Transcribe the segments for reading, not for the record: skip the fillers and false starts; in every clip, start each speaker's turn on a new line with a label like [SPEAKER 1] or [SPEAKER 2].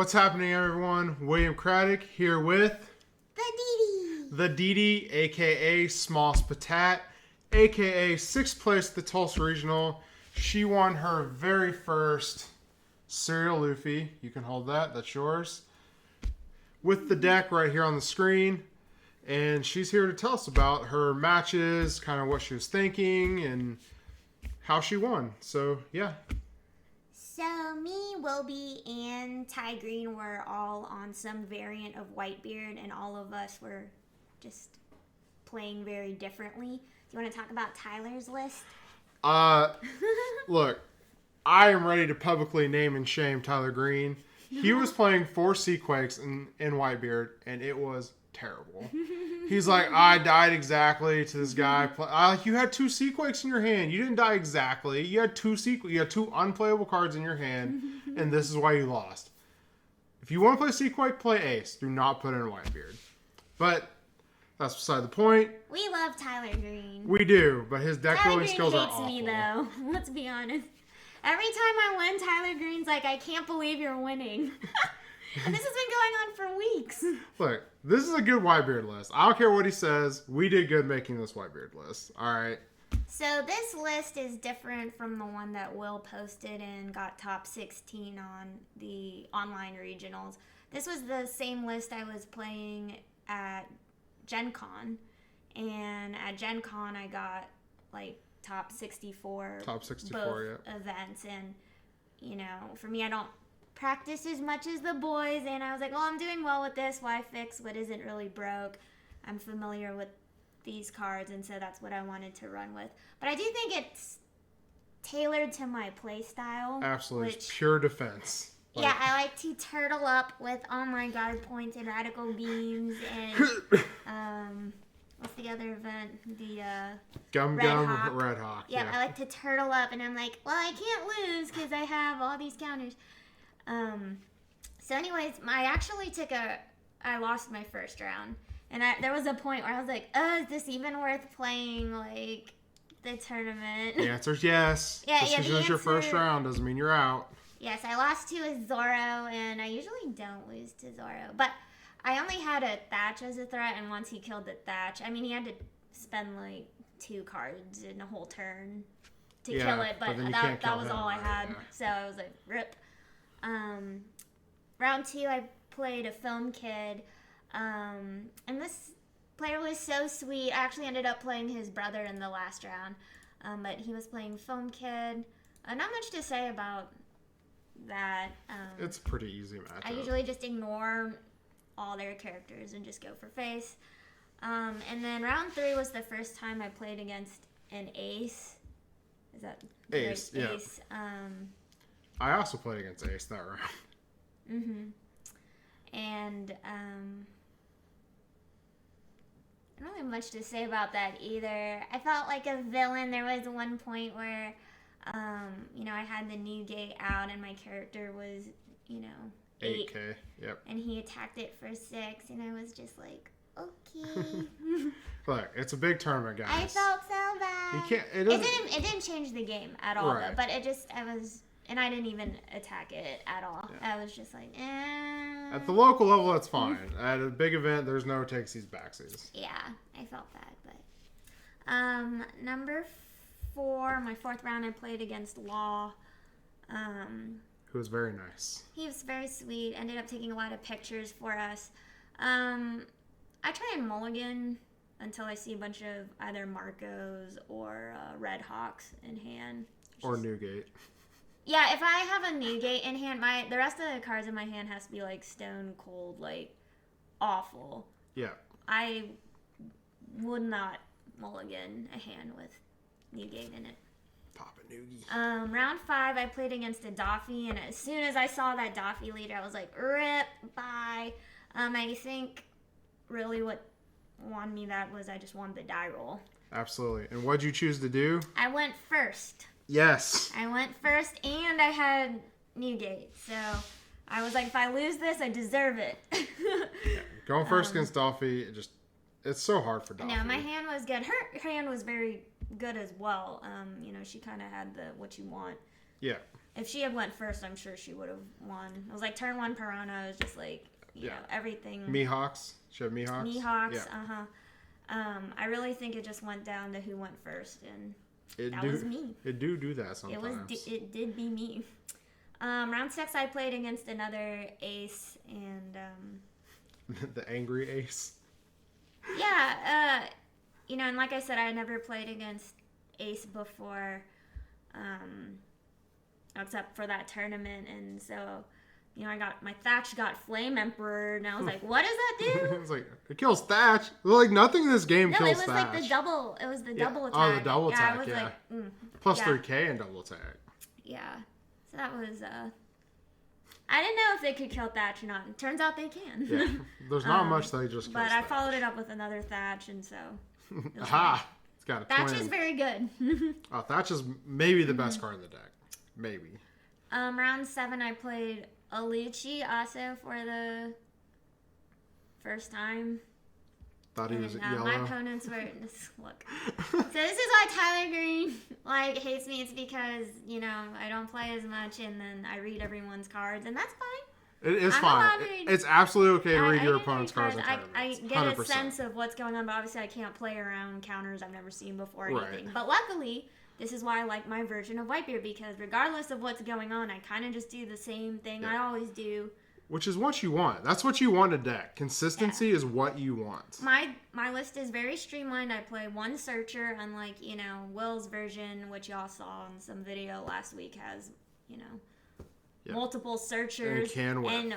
[SPEAKER 1] What's happening, everyone? William Craddock here with TheDD, aka Smalls Patat, aka 6th place at the Tulsa Regional. She won her very first cereal Luffy. You can hold that, that's yours. With the deck right here on the screen. And she's here to tell us about her matches, kind of what she was thinking, and how she won. So, yeah.
[SPEAKER 2] So me, Wilby, and Ty Green were all on some variant of WhiteBeard, and all of us were just playing very differently. Do you want to talk about Tyler's list?
[SPEAKER 1] Look, I am ready to publicly name and shame Tyler Green. He was playing 4 Seaquakes in WhiteBeard, and it was terrible. He's like, I died exactly to this guy. You had 2 Seaquakes in your hand. You didn't die exactly. You had 2 unplayable cards in your hand, and this is why you lost. If you want to play Seaquake, play Ace. Do not put in WhiteBeard. But that's beside the point.
[SPEAKER 2] We love Tyler Green.
[SPEAKER 1] We do, but his deck building skills are awful.
[SPEAKER 2] Tyler Green hates me, though. Let's be honest. Every time I win, Tyler Green's like, I can't believe you're winning. And this has been going on for weeks.
[SPEAKER 1] Look, this is a good WhiteBeard list. I don't care what he says. We did good making this WhiteBeard list. All right.
[SPEAKER 2] So this list is different from the one that Will posted and got top 16 on the online regionals. This was the same list I was playing at Gen Con. And at Gen Con, I got like top 64.
[SPEAKER 1] Top 64,
[SPEAKER 2] both
[SPEAKER 1] yeah.
[SPEAKER 2] events. And, you know, for me, I don't practice as much as the boys, and I was like, well, I'm doing well with this. Why fix what isn't really broke? I'm familiar with these cards, and so that's what I wanted to run with. But I do think it's tailored to my play style.
[SPEAKER 1] Absolutely. It's pure defense.
[SPEAKER 2] Yeah, I like to turtle up with all my guard points and radical beams and what's the other event? The
[SPEAKER 1] Red Hawk.
[SPEAKER 2] Yeah, I like to turtle up, and I'm like, well, I can't lose because I have all these counters. So anyways, I lost my first round, and there was a point where I was like, is this even worth playing, like, the tournament?
[SPEAKER 1] The answer is yes.
[SPEAKER 2] Yeah,
[SPEAKER 1] just because it's your first round doesn't mean you're out.
[SPEAKER 2] Yes, I lost to a Zoro, and I usually don't lose to Zoro, but I only had a Thatch as a threat, and once he killed the Thatch, I mean, he had to spend, like, 2 cards in a whole turn to kill it, but that was all I had, so I was like, rip. Round 2, I played a Film Kid, and this player was so sweet. I actually ended up playing his brother in the last round, but he was playing Film Kid. Not much to say about that.
[SPEAKER 1] It's a pretty easy matchup.
[SPEAKER 2] I usually just ignore all their characters and just go for face. And then round 3 was the first time I played against an Ace. Is that
[SPEAKER 1] Ace? Yeah.
[SPEAKER 2] Ace.
[SPEAKER 1] I also played against Ace that round.
[SPEAKER 2] And I don't have much to say about that either. I felt like a villain. There was one point where, I had the new gate out and my character was,
[SPEAKER 1] 8K, yep.
[SPEAKER 2] And he attacked it for 6, and I was just like, okay.
[SPEAKER 1] Look, it's a big tournament, guys.
[SPEAKER 2] I felt so bad.
[SPEAKER 1] You can't.
[SPEAKER 2] It didn't change the game at all,
[SPEAKER 1] right.
[SPEAKER 2] Though, but and I didn't even attack it at all. Yeah. I was just like, eh.
[SPEAKER 1] At the local level, that's fine. At a big event, there's no takesies, backsies.
[SPEAKER 2] Yeah, I felt bad, but number 4, my 4th round, I played against Law.
[SPEAKER 1] Who was very nice.
[SPEAKER 2] He was very sweet. Ended up taking a lot of pictures for us. I try and mulligan until I see a bunch of either Marcos or Red Hawks in hand.
[SPEAKER 1] Or Newgate.
[SPEAKER 2] Yeah, if I have a Newgate in hand, the rest of the cards in my hand has to be like stone cold, like awful.
[SPEAKER 1] Yeah.
[SPEAKER 2] I would not mulligan a hand with Newgate in it.
[SPEAKER 1] Papa Noogie.
[SPEAKER 2] Round 5, I played against a Doffy, and as soon as I saw that Doffy leader, I was like, rip, bye. I think really what won me that was I just won the die roll.
[SPEAKER 1] Absolutely. And what'd you choose to do?
[SPEAKER 2] I went first.
[SPEAKER 1] Yes.
[SPEAKER 2] I went first, and I had Newgate, so I was like, if I lose this, I deserve it.
[SPEAKER 1] Yeah. Going first against Doffy, it's so hard for Doffy.
[SPEAKER 2] No, my hand was good. Her hand was very good as well. She kind of had what you want.
[SPEAKER 1] Yeah.
[SPEAKER 2] if she had went first, I'm sure she would have won. It was like turn 1 Piranha. It was just like, you know, everything.
[SPEAKER 1] Mihawks. She had Mihawks.
[SPEAKER 2] Mihawks, I really think it just went down to who went first, and that was me.
[SPEAKER 1] It do that sometimes.
[SPEAKER 2] It did be me. Round 6, I played against another ace, and
[SPEAKER 1] the angry ace.
[SPEAKER 2] Yeah, you know, and like I said, I had never played against ace before, except for that tournament, and so, you know, my Thatch got Flame Emperor, and I was like, what does that do?
[SPEAKER 1] It's like, it kills Thatch. Like, nothing in this game kills Thatch.
[SPEAKER 2] No, it was like the double, double attack.
[SPEAKER 1] Oh, the double attack,
[SPEAKER 2] I was like,
[SPEAKER 1] Plus 3k and double attack.
[SPEAKER 2] Yeah, so that was, I didn't know if they could kill Thatch or not. It turns out they can.
[SPEAKER 1] Yeah, there's not much they just kill
[SPEAKER 2] But I followed it up with another Thatch, and so...
[SPEAKER 1] Aha! It's got a
[SPEAKER 2] Thatch
[SPEAKER 1] twin.
[SPEAKER 2] is very good.
[SPEAKER 1] Oh, Thatch is maybe the best card in the deck. Maybe.
[SPEAKER 2] Round 7, I played Alucci also for the first time.
[SPEAKER 1] Thought he was yellow.
[SPEAKER 2] My opponents were... Look. So this is why Tyler Green, like, hates me. It's because, you know, I don't play as much, and then I read everyone's cards, and that's fine.
[SPEAKER 1] It is fine. It's absolutely okay to read your opponent's cards in tournaments.
[SPEAKER 2] I get 100%. A sense of what's going on, but obviously I can't play around counters I've never seen before or anything. But luckily, this is why I like my version of WhiteBeard, because regardless of what's going on, I kind of just do the same thing I always do. Which is what you want. That's what you want in a deck. Consistency is what you want. My list is very streamlined. I play one searcher, unlike, you know, Will's version, which y'all saw in some video last week, has, you know, multiple searchers. And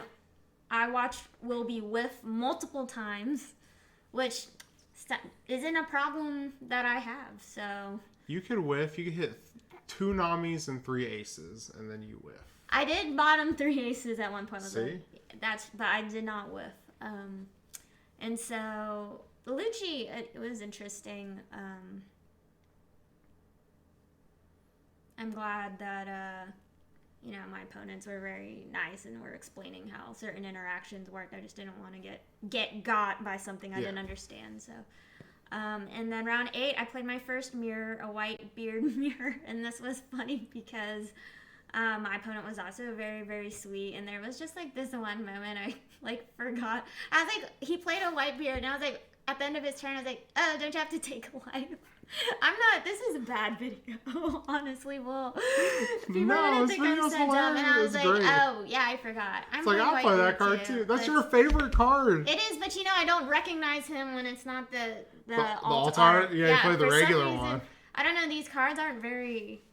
[SPEAKER 2] I watched Will be whiff multiple times, which isn't a problem that I have. So you could whiff. You could hit 2 Namis and 3 aces, and then you whiff. I did bottom 3 aces at one point.
[SPEAKER 1] See?
[SPEAKER 2] But I did not whiff. And so, Lucci, it was interesting. I'm glad that, you know, my opponents were very nice and were explaining how certain interactions worked. I just didn't want to get got by something I didn't understand. So, and then round 8, I played my first mirror, a WhiteBeard mirror. And this was funny because... my opponent was also very, very sweet, and there was just, like, this one moment I, like, forgot. I was like, he played a WhiteBeard, and I was like, at the end of his turn, I was like, oh, don't you have to take a life? This is a bad video, honestly, Will. People are going to think I'm so dumb, and I was like, oh, yeah, I forgot.
[SPEAKER 1] It's like, I'll play that card, too. That's your favorite card.
[SPEAKER 2] It is, but, you know, I don't recognize him when it's not the alt
[SPEAKER 1] art. Yeah, you play the
[SPEAKER 2] regular
[SPEAKER 1] regular one.
[SPEAKER 2] I don't know, these cards aren't very...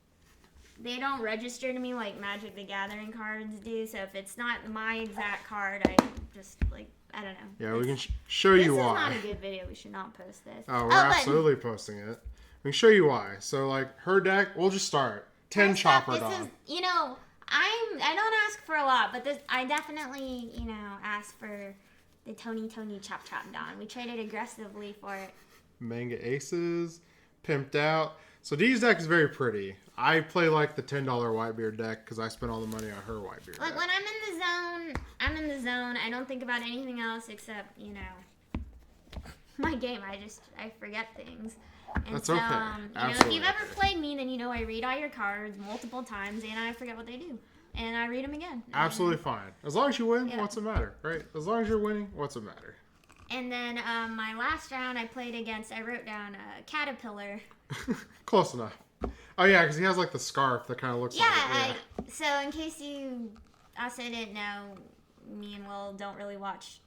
[SPEAKER 2] They don't register to me like Magic the Gathering cards do, so if it's not my exact card, I just, like, I don't know. Yeah, we can show you why. This is not a good video. We should not post this.
[SPEAKER 1] Oh, we're absolutely posting it. We can show you why. So, like, her deck, we'll just start. 10 Chopper Dawn.
[SPEAKER 2] You know, I don't ask for a lot, but I definitely, you know, ask for the Tony Chop Dawn. We traded aggressively for it.
[SPEAKER 1] Manga Aces, pimped out. So Dee's deck is very pretty. I play like the $10 WhiteBeard deck because I spent all the money on her WhiteBeard deck.
[SPEAKER 2] Like when I'm in the zone, I'm in the zone. I don't think about anything else except, you know, my game. I forget things. And
[SPEAKER 1] that's
[SPEAKER 2] so,
[SPEAKER 1] okay.
[SPEAKER 2] You know, if you've ever played me, then you know I read all your cards multiple times and I forget what they do. And I read them again.
[SPEAKER 1] Absolutely fine. As long as you win, what's the matter, right? As long as you're winning, what's the matter?
[SPEAKER 2] And then my last round I played against, I wrote down Caterpillar.
[SPEAKER 1] Close enough. Oh, yeah, because he has, like, the scarf that kind of looks like it. Yeah.
[SPEAKER 2] So, in case you also didn't know, me and Will don't really watch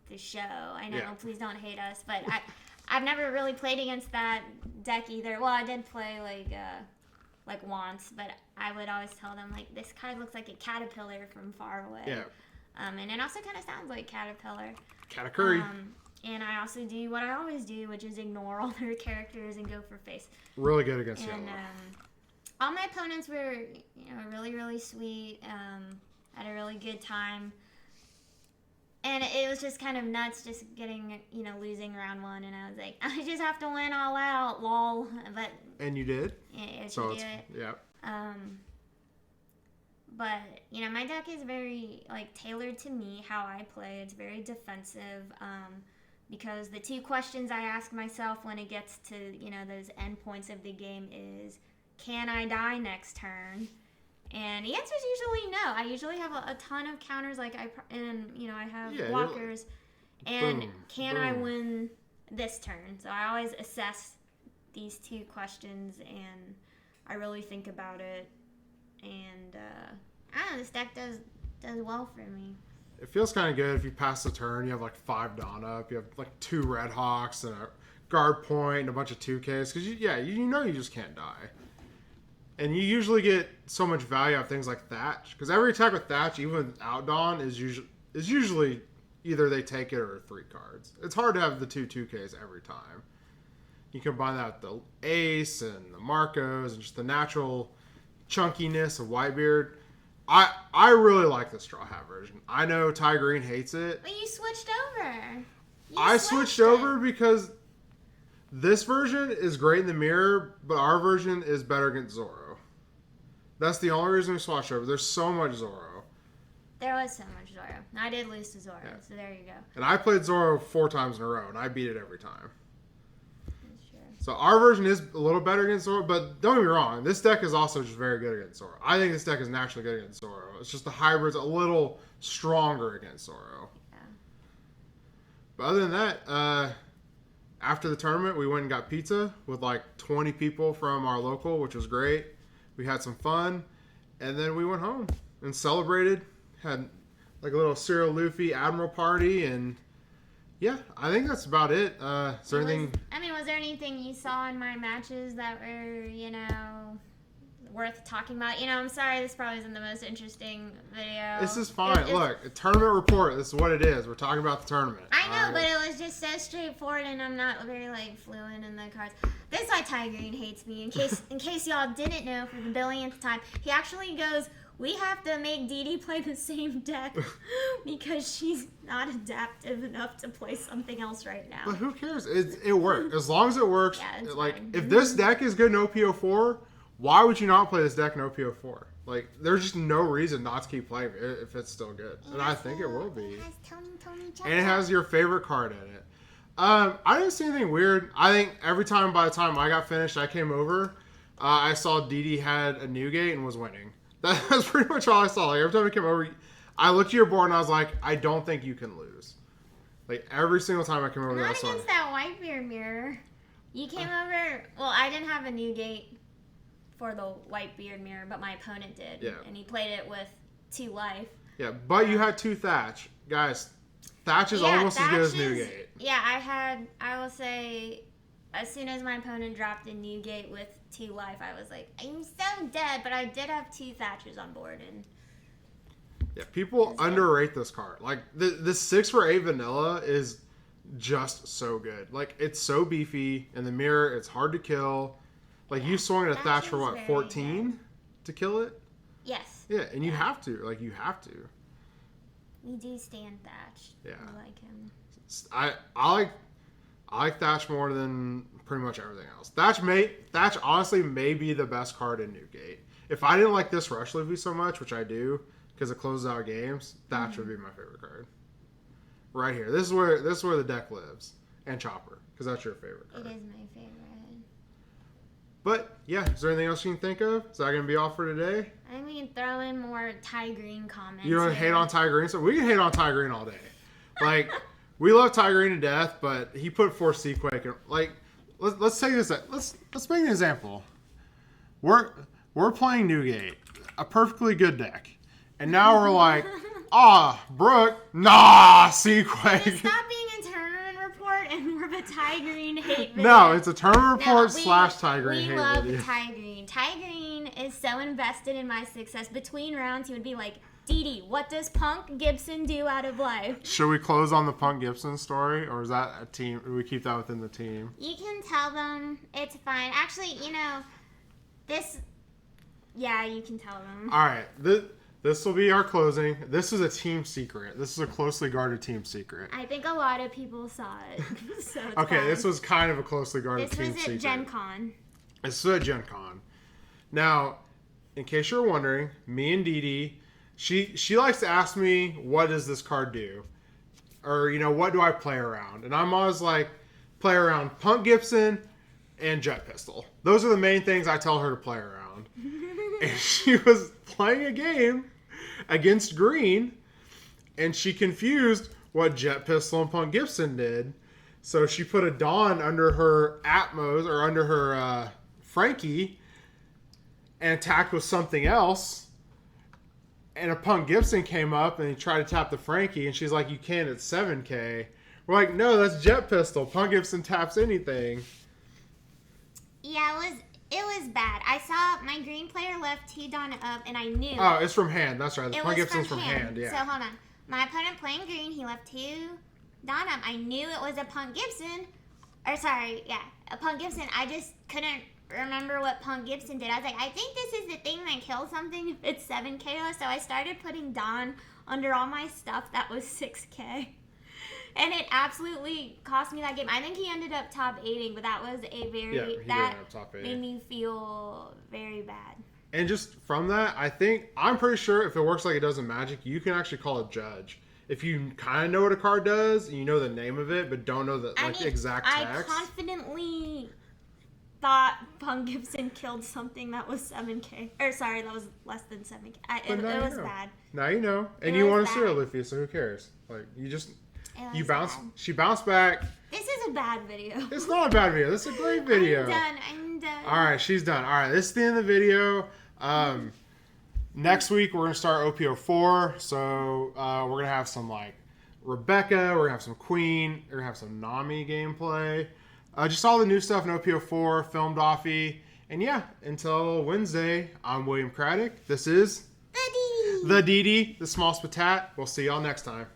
[SPEAKER 2] the show. I know, please don't hate us. But I've never really played against that deck either. Well, I did play, like once. But I would always tell them, like, this card looks like a caterpillar from far away. Yeah. And it also kind of sounds like Caterpillar.
[SPEAKER 1] Catercurry.
[SPEAKER 2] And I also do what I always do, which is ignore all their characters and go for face.
[SPEAKER 1] Really good against yellow.
[SPEAKER 2] All my opponents were, you know, really, really sweet. Had a really good time. And it was just kind of nuts just getting, you know, losing round 1. And I was like, I just have to win all out, lol. But
[SPEAKER 1] and you did?
[SPEAKER 2] Yeah,
[SPEAKER 1] so
[SPEAKER 2] you did.
[SPEAKER 1] Yeah.
[SPEAKER 2] But, you know, my deck is very, like, tailored to me, how I play. It's very defensive. Because the 2 questions I ask myself when it gets to, you know, those end points of the game is, can I die next turn? And the answer is usually no. I usually have a ton of counters, I have walkers. And
[SPEAKER 1] boom,
[SPEAKER 2] can
[SPEAKER 1] boom.
[SPEAKER 2] I win this turn? So I always assess these two questions, and I really think about it. And I don't know, this deck does well for me.
[SPEAKER 1] It feels kind of good if you pass the turn. You have like 5 Dawn up. You have like 2 Red Hawks and a guard point and a bunch of 2Ks. Because you know you just can't die. And you usually get so much value out of things like Thatch. Because every attack with Thatch, even without Dawn, is usually either they take it or 3 cards. It's hard to have the 2Ks every time. You combine that with the Ace and the Marcos and just the natural chunkiness of WhiteBeard. I really like the Straw Hat version. I know Ty Green hates it.
[SPEAKER 2] But you switched over.
[SPEAKER 1] I switched over because this version is great in the mirror, but our version is better against Zoro. That's the only reason we switched over. There's so much Zoro.
[SPEAKER 2] There was so much Zoro. I did lose to Zoro, so there you go.
[SPEAKER 1] And I played Zoro 4 times in a row, and I beat it every time.
[SPEAKER 2] That's true.
[SPEAKER 1] So our version is a little better against Zoro, but don't get me wrong, this deck is also just very good against Zoro. I think this deck is naturally good against Zoro. It's just the hybrid's a little stronger against Zoro.
[SPEAKER 2] Yeah.
[SPEAKER 1] But other than that, after the tournament, we went and got pizza with like 20 people from our local, which was great. We had some fun, and then we went home and celebrated. Had like a little Cyril Luffy Admiral party, and yeah, I think that's about it. Is there anything?
[SPEAKER 2] Was there anything you saw in my matches that were, worth talking about? I'm sorry, this probably isn't the most interesting video.
[SPEAKER 1] This is fine. Look, a tournament report. This is what it is. We're talking about the tournament.
[SPEAKER 2] I know, but it was just so straightforward, and I'm not very fluent in the cards. This is why Ty Green hates me. In case y'all didn't know, for the billionth time, he actually goes, "We have to make DD play the same deck because she's not adaptive enough to play something else right now."
[SPEAKER 1] But who cares? It worked. As long as it works.
[SPEAKER 2] Yeah, it's
[SPEAKER 1] like
[SPEAKER 2] fine.
[SPEAKER 1] If this deck is good in OPO4, why would you not play this deck in OPO4? Like, there's just no reason not to keep playing it if it's still good. And I think it will be.
[SPEAKER 2] It has Tony
[SPEAKER 1] And it has your favorite card in it. I didn't see anything weird. I think by the time I got finished, I came over. I saw DD had a Newgate and was winning. That's pretty much all I saw. Like, every time I came over, I looked at your board and I was like, I don't think you can lose. Like, every single time I came over,
[SPEAKER 2] Not against that WhiteBeard mirror. You came over. Well, I didn't have a Newgate for the WhiteBeard mirror, but my opponent did.
[SPEAKER 1] Yeah.
[SPEAKER 2] And he played it with 2 life.
[SPEAKER 1] Yeah, but you had 2 Thatch. Guys, Thatch is almost as good as Newgate.
[SPEAKER 2] Yeah, I will say, as soon as my opponent dropped a Newgate with 2 life, I was like, I'm so dead, but I did have 2 Thatchers on board. And
[SPEAKER 1] yeah, people underrate this card. Like, the 6 for 8 vanilla is just so good. Like, it's so beefy. In the mirror, it's hard to kill. Like, you swung at a Thatch for what, 14 to kill it?
[SPEAKER 2] Yes.
[SPEAKER 1] Yeah, and you have to. Like, you have to.
[SPEAKER 2] We do stand Thatch.
[SPEAKER 1] Yeah.
[SPEAKER 2] We like him.
[SPEAKER 1] I like Thatch more than pretty much everything else. Thatch honestly may be the best card in Newgate. If I didn't like this Rush Luffy so much, which I do, because it closes out games, Thatch would be my favorite card. Right here. This is where the deck lives. And Chopper, because that's your favorite card.
[SPEAKER 2] It is my favorite.
[SPEAKER 1] But, yeah, is there anything else you can think of? Is that going to be all for today?
[SPEAKER 2] I mean, throw in more Ty Green comments.
[SPEAKER 1] You don't hate on Ty Green? So we can hate on Ty Green all day. Like, we love Ty Green to death, but he put 4 Seaquake in. Like, let's take this. Let's make an example. We're playing Newgate, a perfectly good deck. And now we're like, Brooke, nah, Seaquake.
[SPEAKER 2] Stop being a tournament report and more of a Ty Green hate video.
[SPEAKER 1] No, it's a tournament report / Ty Green hate video.
[SPEAKER 2] We love Ty Green. Ty Green is so invested in my success. Between rounds, he would be like, DD, what does Punk Gibson do out of life?
[SPEAKER 1] Should we close on the Punk Gibson story, or is that a team? Do we keep that within the team?
[SPEAKER 2] You can tell them. It's fine. Actually, this... Yeah, you can tell them.
[SPEAKER 1] All right. This will be our closing. This is a team secret. This is a closely guarded team secret.
[SPEAKER 2] I think a lot of people saw it. So it's
[SPEAKER 1] okay,
[SPEAKER 2] fine.
[SPEAKER 1] This was kind of a closely guarded team secret.
[SPEAKER 2] This was at Gen Con.
[SPEAKER 1] This was at Gen Con. Now, in case you're wondering, me and DD, she likes to ask me, what does this card do? Or, what do I play around? And I'm always like, play around Punk Gibson and Jet Pistol. Those are the main things I tell her to play around. And she was playing a game against green, and she confused what Jet Pistol and Punk Gibson did. So she put a Dawn under her Atmos, or under her Frankie, and attacked with something else. And a Punk Gibson came up, and he tried to tap the Frankie, and she's like, you can't, it's 7K. We're like, no, that's Jet Pistol. Punk Gibson taps anything.
[SPEAKER 2] Yeah, it was bad. I saw my green player left T-Dawn up, and I knew.
[SPEAKER 1] Oh, it's from hand. That's right. The
[SPEAKER 2] It
[SPEAKER 1] Punk
[SPEAKER 2] was
[SPEAKER 1] Gibson's from hand. Yeah.
[SPEAKER 2] So, hold on. My opponent playing green, he left 2 Dawn up. I knew it was a Punk Gibson. Or, sorry, yeah, a Punk Gibson. I just couldn't remember what Punk Gibson did. I was like, I think this is the thing that kills something if it's 7K. So I started putting Dawn under all my stuff that was 6K. And it absolutely cost me that game. I think he ended up top 8ing, but that was a very...
[SPEAKER 1] Yeah, he did
[SPEAKER 2] that
[SPEAKER 1] end up top 8ing.
[SPEAKER 2] made me feel very bad.
[SPEAKER 1] And just from that, I'm pretty sure if it works like it does in Magic, you can actually call a judge. If you kind of know what a card does, and you know the name of it, but don't know the exact text.
[SPEAKER 2] I confidently thought Punk Gibson killed something that was 7K. Or sorry, that was less than 7K. It was bad.
[SPEAKER 1] Now you know. And you won a Serial Luffy, so who cares? Like, you just... You bounced. Bad. She bounced back.
[SPEAKER 2] This is a bad video.
[SPEAKER 1] It's not a bad video. This is a great video.
[SPEAKER 2] I'm done.
[SPEAKER 1] All right, she's done. All right, this is the end of the video. Next week we're gonna start OP04. So we're gonna have some like Rebecca. We're gonna have some Queen. We're gonna have some Nami gameplay. Just all the new stuff in OP04 filmed offy. And yeah, until Wednesday, I'm William Craddock. This is
[SPEAKER 2] TheDD.
[SPEAKER 1] TheDD, the small spatat. We'll see y'all next time.